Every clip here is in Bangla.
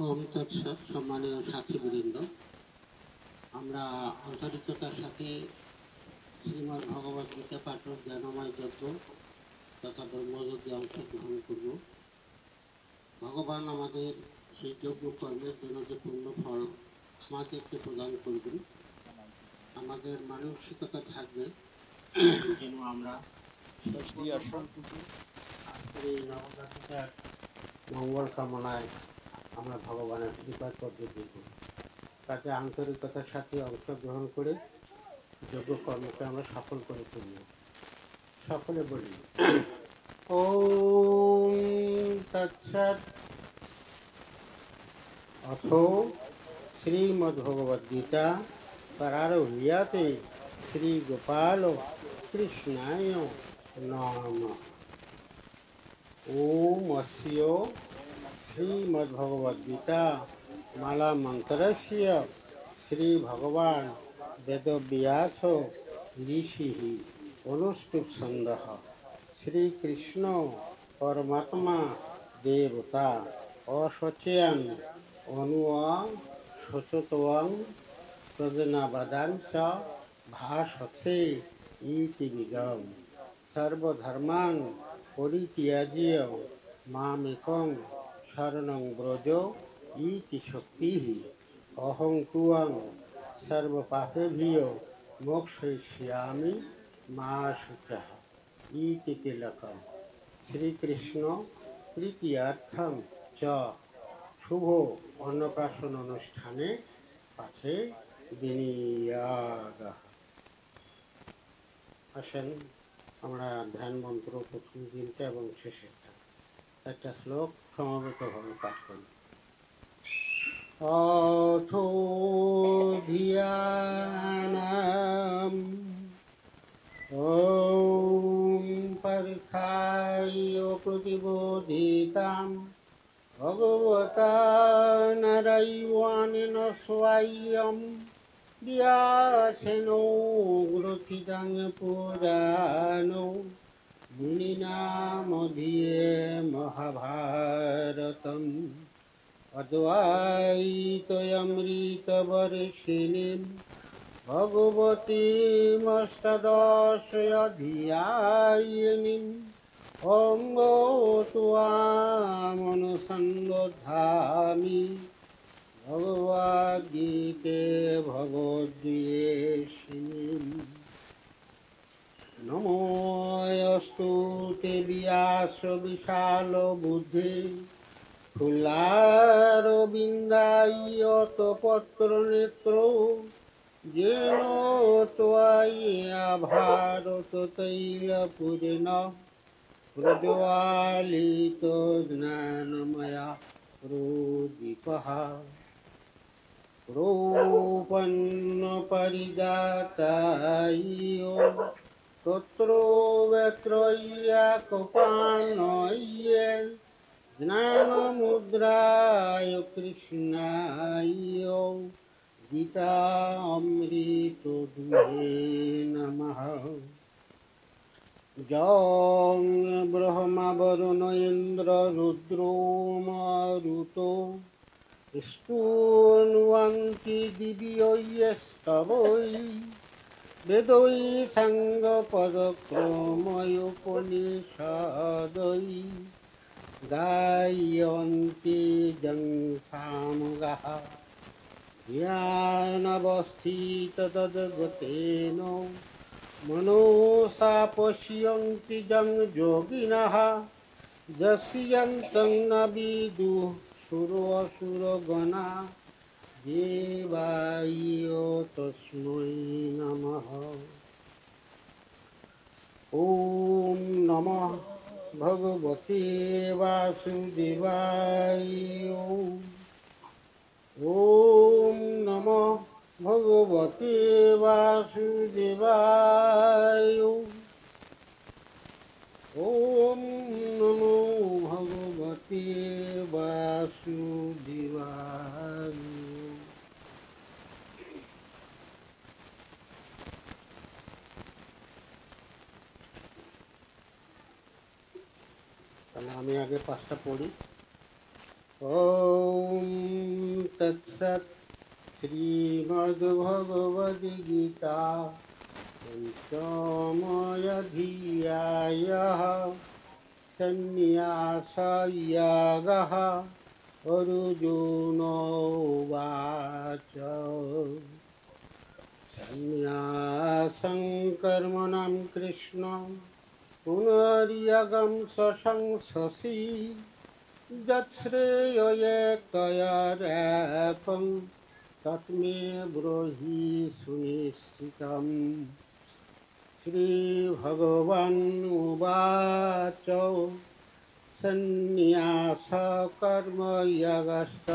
ওম তৎসৎ। সম্মানীয় সাথীবৃন্দ, আমরা আন্তরিকতার সাথে শ্রীমদ্ ভগবদ গীতা পাঠ ও জ্ঞানময় যজ্ঞ তথা ব্রহ্মযজ্ঞে অংশগ্রহণ করব। ভগবান আমাদের সেই যজ্ঞ কর্মের জন্য যে পূর্ণ ফল আমাদেরকে প্রদান করবেন, আমাদের মানসিকতা থাকবে যেন আমরা আজকের এই নবজাতিকার মঙ্গল কামনায় আমরা ভগবানের কৃপার পদ্ধতি করি। তাকে আন্তরিকতার সাথে অংশগ্রহণ করে যোগ্য কর্মকে আমরা সফল করে তুলব। সকলে বলি ওম তৎসৎ। অথ শ্রীমদ্ভগবদ্গীতা প্রারভ্যাতে শ্রী গোপাল কৃষ্ণায় নমঃ। ओम अस्य श्रीमद्भगवद्गीता माला मंत्रस्य श्री भगवान वेदव्यास ऋषिः अनुष्टुप् छन्दः श्री कृष्ण परमात्मा देवता असचयन अनुआ शोचत्वं प्रजनावदां च भाषसे इति विगम सर्वधर्मान् परित्याज्य मामेकं शरणं व्रज इति शक्तिः अहं त्वां सर्वपापेभ्यो मोक्षयिष्यामि मा शुचः इति तिलकम्। श्रीकृष्ण प्रीत्यर्थं च शुभ अन्नप्राशन अनुष्ठाने पाठे विनियोगः। আসেন আমরা ধ্যান মন্ত্র প্রথম দিনটা এবং শেষেরটা একটা শ্লোক সমবেতভাবে পাঠ করি। অথো ধিয়ানাম ওম পরখায় প্রতিবোধিতাম ভগবতা নারায়ণেন স্বয়ং व्यासेन ग्रथितं पुराणो मुनिना मध्ये महाभारतम् अद्वैतमृतवर्षिणीं भगवतीमष्टादशाध्यायिनीम् अम्ब त्वामनुसन्दधामि भगवद्गीते भगवद्वेषिणीं। नमोऽस्तु ते व्यास विशालबुद्धे फुल्लारविन्दाय पत्रनेत्रो येन त्वया भारततैलपुरेण प्रज्वालितो ज्ञानमया प्रोदीपः रूपन्न परिजातायो तत्र वैत्रय्या कपानय्य ज्ञानमुद्राय कृष्णाय गीता अमृतदुहे नमः। जं ब्रह्मा वरुण इन्द्र रुद्रो मारुतो स्तून्वन्ति दिव्यैस्तवै वेदै साङ्गपदक्रमयोपनिषदै गायन्ति जं सामगाः ध्यानवस्थिततद्गतेन मनसा पश्यन्ति जं योगिनः यस्यन्तं न विदुः सुरसुरगणा देवाय तस्मै नमः। ॐ नमः भगवते वासुदेवाय। ॐ नमः भगवते वासुदेवाय। ॐ नमो भगवते वासुदेवाय। তাহলে আমি আগে পাঁচটা পড়ি। ॐ তৎসৎ শ্রীমদ্ভগবদ্গীতা পঞ্চমোऽধ্যায়ः সন্ন্যাসযোগः অর্জুন উবাচ সন্ন্যাসং কর্মণাং কৃষ্ণ পুনর্যগং সংশসি যচ্ছ্রেয়য়েতয়রেকং তন্মে ব্রহি সুনিশ্চিতम्। শ্রীভগবানুবাচ সন্ন্যাসকর্মযোগশ্চ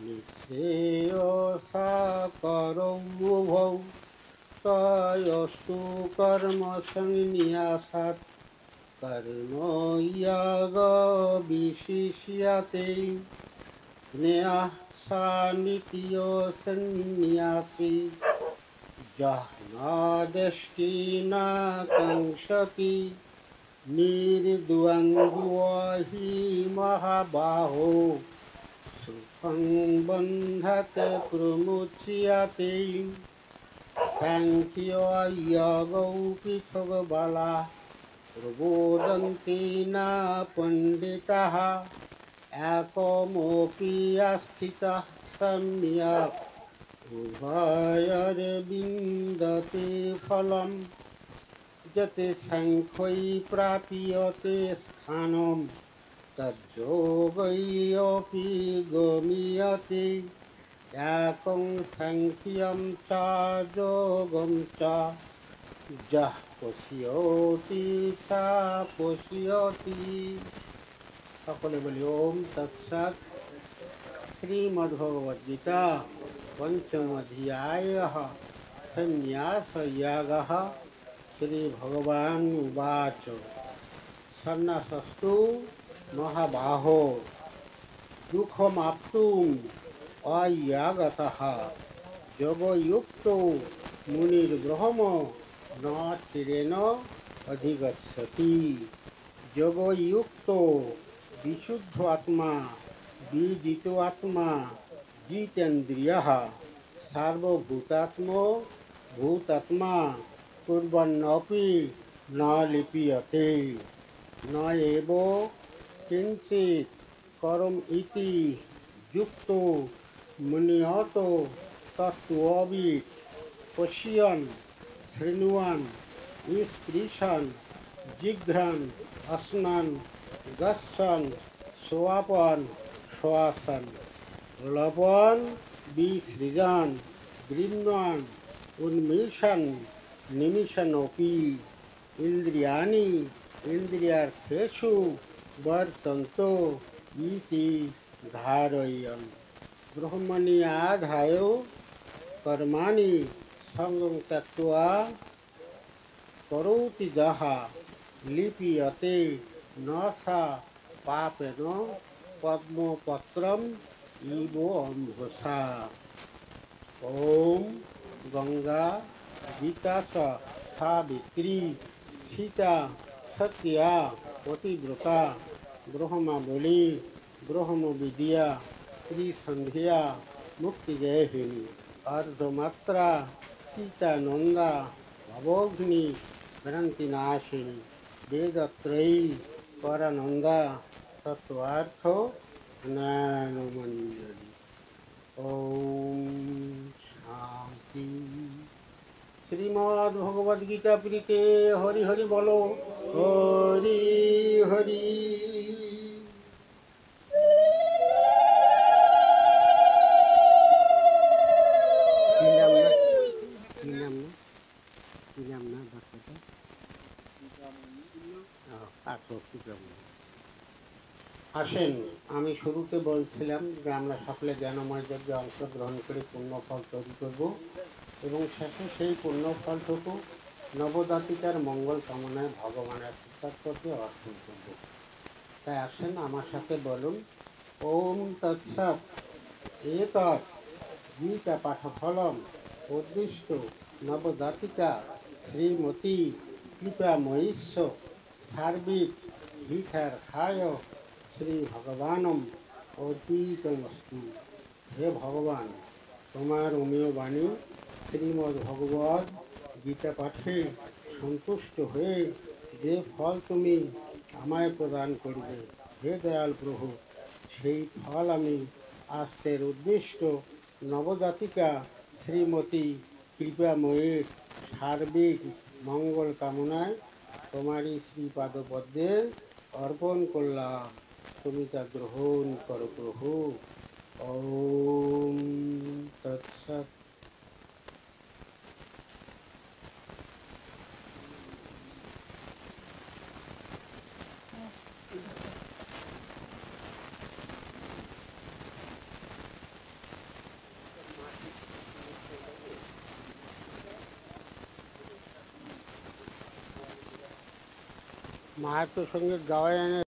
নিঃশ্রেয়সাকরौ উভৌ তয়োস্তু কর্মসন্ন্যাসাৎ কর্মযোগবিশিষ্যতে জ্ঞেয়ः स नित्यो सन्न्यासी यः न द्वेष्टि न काङ्क्षति निर्द्वन्द्वो हि महाबाहो सुखं बन्धते प्रमुच्यते। साङ्ख्ययोगौ पृथग् बलाः प्रबोधन्ते न पण्डिताः एकमोऽपि स्थितः सम्यक् उभयोर्विन्दते फलम्। यत् साङ्ख्यै प्राप्यते स्थानं तज्योगैरपि गम्यते। एकं साङ्ख्यं च योगं च यः पश्यति स पश्यति। সকলে বলি ওম তৎসৎ। শ্রীমদ্ভগবদ্গীতা পঞ্চম অধ্যায় সন্ন্যাসযোগः। শ্রীভগবানুবাচ সন্ন্যাসস্তু মহাবাহো দুঃখমাপ্তুম অযাগতঃ যোগযুক্তো মুনির্ব্রহ্ম ন চিরেণ অধিগচ্ছতি। যোগযুক্তো বিশুদ্ধ আত্মা বিজিত আত্মা জিতেন্দ্রিয়ঃ সার্বভূতাত্মো ভূতাত্মা কুর্বন্নপি ন লিপ্যতে ন এব কিঞ্চিৎ করম ইতি যুক্তো মুনিয়তো তত্ত্ববিৎ পশ্যন শৃণ্বন স্পৃশন জিঘ্রান অশ্নান গচ্ছন সোয়াপন শ্বাসন লপন বিসৃজন গৃহ্ণন উন্মিষন নিমিষনপি ইন্দ্রিয়াণি ইন্দ্রিয়ার্থেষু বর্তন্তে ইতি ধারয়न्। ব্রহ্মণি আধায় কর্মাণি সঙ্গং ত্যক্ত্বা করোতি যः লিপ্যতে ন সা পাপেন পদ্মপত্রম ইব অম্ভসা। ওম গঙ্গা গীতা চ সাবিত্রী সীতা সত্যা পতিব্রতা ব্রহ্মাবলী ব্রহ্মবিদ্যা ত্রিসন্ধ্যা মুক্তিগেহিনী অর্ধমাত্রা সীতানন্দা ভবঘ্নি ভ্রান্তিনাশিনী বেদত্রয়ী পরানন্দা তত্ত্বার্থ জ্ঞানমঞ্জরি। ওম শান্তি। শ্রীমদ্ভগবদ্গীতা প্রীতে হরি হরি বলো হরি হরি। আসেন, আমি শুরুতে বলছিলাম যে আমরা সকলে জ্ঞানময় যজ্ঞে অংশগ্রহণ করে পুণ্যফল তৈরি করব এবং শেষে সেই পুণ্যফলটুকু নবজাতিকার মঙ্গল কামনায় ভগবানের কৃতজ্ঞতা অর্পণ করব। তাই আসেন আমার সাথে বলুন ওম তৎসৎ। এতৎ গীতা পাঠফলম উদ্দিষ্ট নবজাতিকা শ্রীমতী কৃপাময়ীস্য সার্বিক হিতার্থায় শ্রীভগবানম অর্পিতমস্তু। হে ভগবান, তোমার অমীয় বাণী শ্রীমদ্ ভগবত গীতা পাঠে সন্তুষ্ট হয়ে যে ফল তুমি আমায় প্রদান করবে, হে দয়াল প্রভু, সেই ফল আমি আস্তের উদ্দিষ্ট নবজাতিকা শ্রীমতী কৃপাময়ের সার্বিক মঙ্গল কামনায় তোমারই শ্রীপাদপদ্মে অর্পণ করলাম। তুমি তা গ্রহণ করো প্রভু। ওম তৎসৎ। মাহাত্ম সঙ্গীত গাওয়ায়